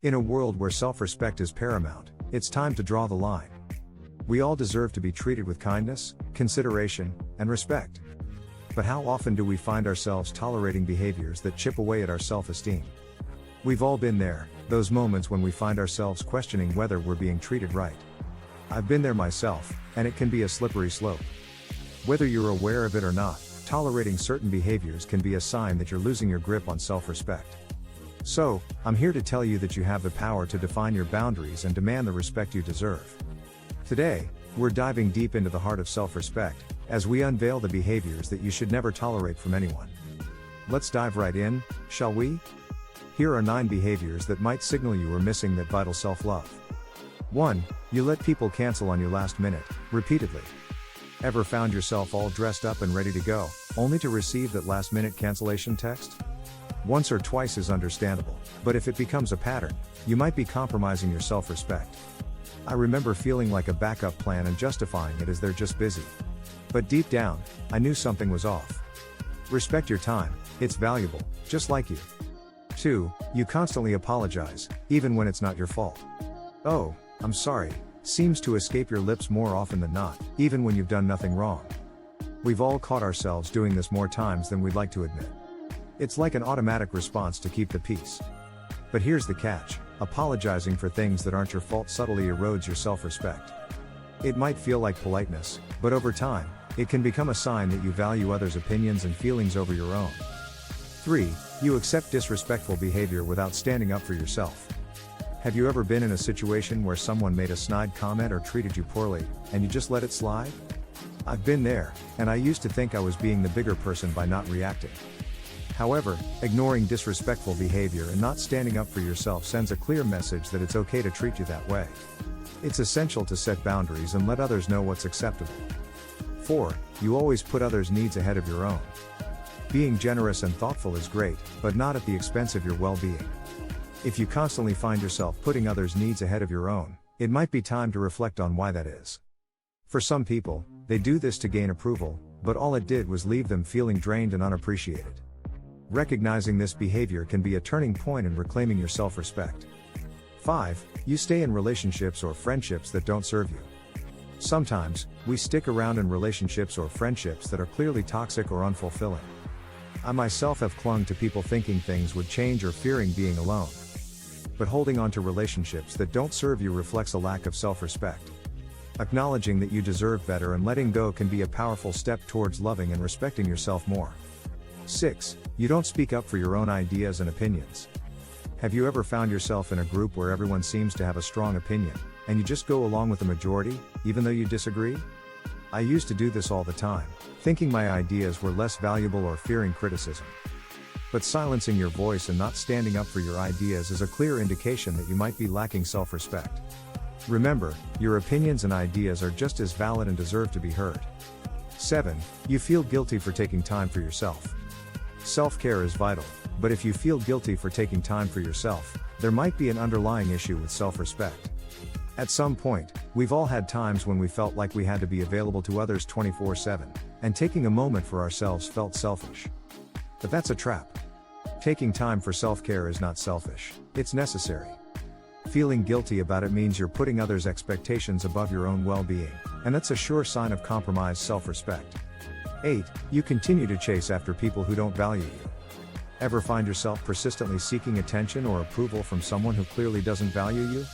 In a world where self-respect is paramount, it's time to draw the line. We all deserve to be treated with kindness, consideration, and respect. But how often do we find ourselves tolerating behaviors that chip away at our self-esteem? We've all been there, those moments when we find ourselves questioning whether we're being treated right. I've been there myself, and it can be a slippery slope. Whether you're aware of it or not, tolerating certain behaviors can be a sign that you're losing your grip on self-respect. So, I'm here to tell you that you have the power to define your boundaries and demand the respect you deserve. Today, we're diving deep into the heart of self-respect, as we unveil the behaviors that you should never tolerate from anyone. Let's dive right in, shall we? Here are 9 behaviors that might signal you are missing that vital self-love. 1. You let people cancel on you last minute, repeatedly. Ever found yourself all dressed up and ready to go, only to receive that last-minute cancellation text? Once or twice is understandable, but if it becomes a pattern, you might be compromising your self-respect. I remember feeling like a backup plan and justifying it as they're just busy. But deep down, I knew something was off. Respect your time, it's valuable, just like you. 2. You constantly apologize, even when it's not your fault. "Oh, I'm sorry," seems to escape your lips more often than not, even when you've done nothing wrong. We've all caught ourselves doing this more times than we'd like to admit. It's like an automatic response to keep the peace. But here's the catch: apologizing for things that aren't your fault subtly erodes your self-respect. It might feel like politeness, but over time, it can become a sign that you value others' opinions and feelings over your own. 3. You accept disrespectful behavior without standing up for yourself. Have you ever been in a situation where someone made a snide comment or treated you poorly, and you just let it slide? I've been there, and I used to think I was being the bigger person by not reacting. However, ignoring disrespectful behavior and not standing up for yourself sends a clear message that it's okay to treat you that way. It's essential to set boundaries and let others know what's acceptable. 4. You always put others' needs ahead of your own. Being generous and thoughtful is great, but not at the expense of your well-being. If you constantly find yourself putting others' needs ahead of your own, it might be time to reflect on why that is. For some people, they do this to gain approval, but all it did was leave them feeling drained and unappreciated. Recognizing this behavior can be a turning point in reclaiming your self-respect. 5. You stay in relationships or friendships that don't serve you. Sometimes, we stick around in relationships or friendships that are clearly toxic or unfulfilling. I myself have clung to people thinking things would change or fearing being alone. But holding on to relationships that don't serve you reflects a lack of self-respect. Acknowledging that you deserve better and letting go can be a powerful step towards loving and respecting yourself more. 6. You don't speak up for your own ideas and opinions. Have you ever found yourself in a group where everyone seems to have a strong opinion, and you just go along with the majority, even though you disagree? I used to do this all the time, thinking my ideas were less valuable or fearing criticism. But silencing your voice and not standing up for your ideas is a clear indication that you might be lacking self-respect. Remember, your opinions and ideas are just as valid and deserve to be heard. 7. You feel guilty for taking time for yourself. Self-care is vital, but if you feel guilty for taking time for yourself, there might be an underlying issue with self-respect. At some point, we've all had times when we felt like we had to be available to others 24/7, and taking a moment for ourselves felt selfish. But that's a trap. Taking time for self-care is not selfish, it's necessary. Feeling guilty about it means you're putting others' expectations above your own well-being, and that's a sure sign of compromised self-respect. 8. You continue to chase after people who don't value you. Ever find yourself persistently seeking attention or approval from someone who clearly doesn't value you?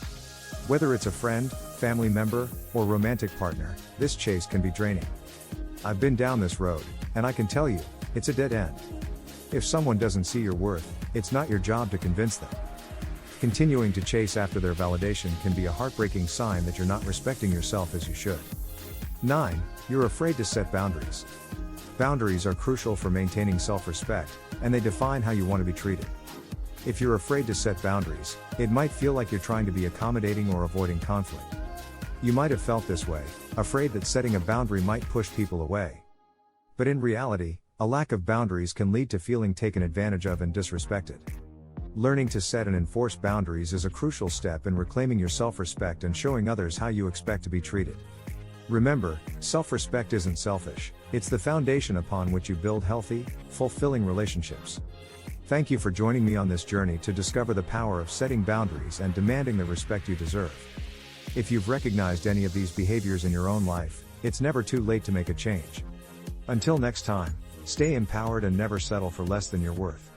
Whether it's a friend, family member, or romantic partner, this chase can be draining. I've been down this road, and I can tell you, it's a dead end. If someone doesn't see your worth, it's not your job to convince them. Continuing to chase after their validation can be a heartbreaking sign that you're not respecting yourself as you should. 9. You're afraid to set boundaries. Boundaries are crucial for maintaining self-respect, and they define how you want to be treated. If you're afraid to set boundaries, it might feel like you're trying to be accommodating or avoiding conflict. You might have felt this way, afraid that setting a boundary might push people away. But in reality, a lack of boundaries can lead to feeling taken advantage of and disrespected. Learning to set and enforce boundaries is a crucial step in reclaiming your self-respect and showing others how you expect to be treated. Remember, self-respect isn't selfish, it's the foundation upon which you build healthy, fulfilling relationships. Thank you for joining me on this journey to discover the power of setting boundaries and demanding the respect you deserve. If you've recognized any of these behaviors in your own life, it's never too late to make a change. Until next time, stay empowered and never settle for less than your worth.